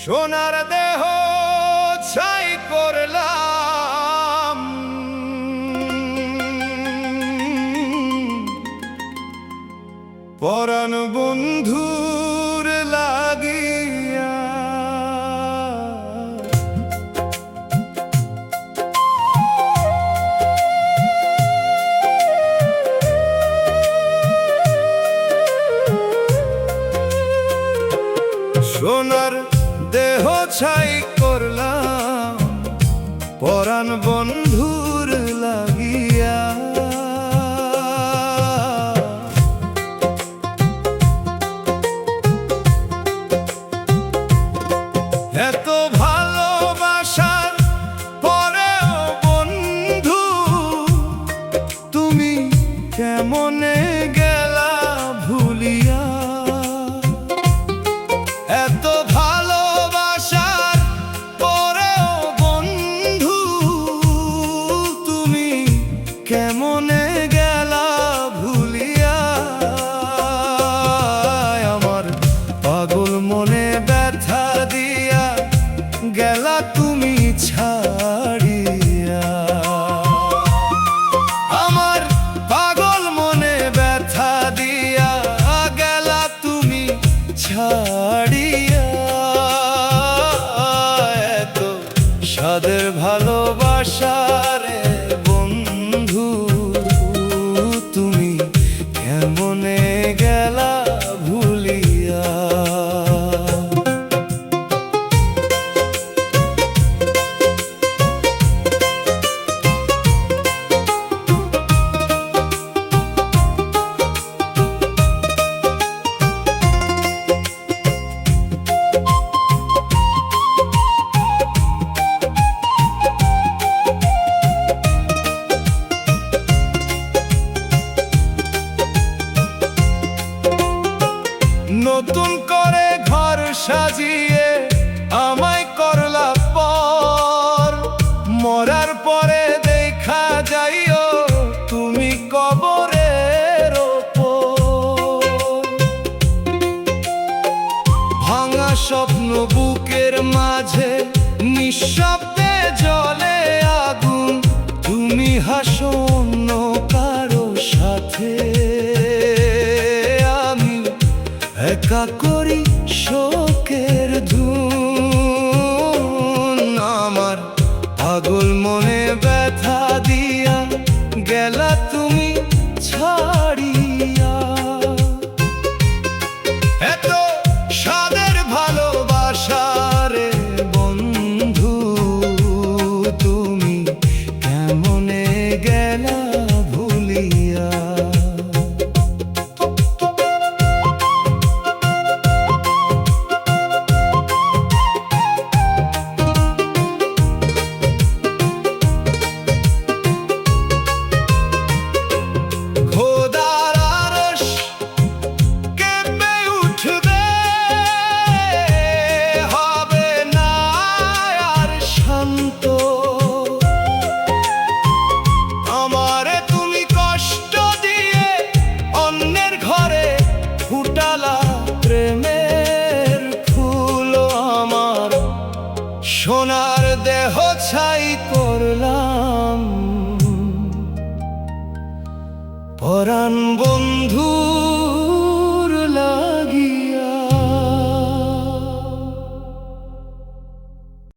সোনার দেহ ছাই করলাম, পরাণ বন্ধুর লাগিয়া। সোনার দেহ ছাই করলাম, পরাণ বন্ধুর লাগিয়া। এত ভালোবাসার পরেও বন্ধু তুমি কেমনে গেলা ভুলিয়া। এত ভালোবাসার পরেও বন্ধু তুমি কেমনে গেলা ভুলিয়া। আমার পাগল মনে ব্যথা দিয়া গেলা তুমি ছাড়িয়া। আমার পাগল মনে ব্যথা দিয়া গেলা তুমি ছাড়িয়া। এত সাদের ভালোবাসারে বন্ধু তুমি কেমনে গেলা ভুলিয়া। নতুন করে ঘর সাজিয়ে আমায় করলা পর, মরার পরে দেখা যাইও তুমি কবরের ওপর। ভাঙা স্বপ্ন বুকের মাঝে নিঃশব্দে জ্বলে আগুন, তুমি হাসো অন্য কারো সাথে। একা করি শোকের ধুন, আমার পাগল মনে ব্যথা দিয়া গেলা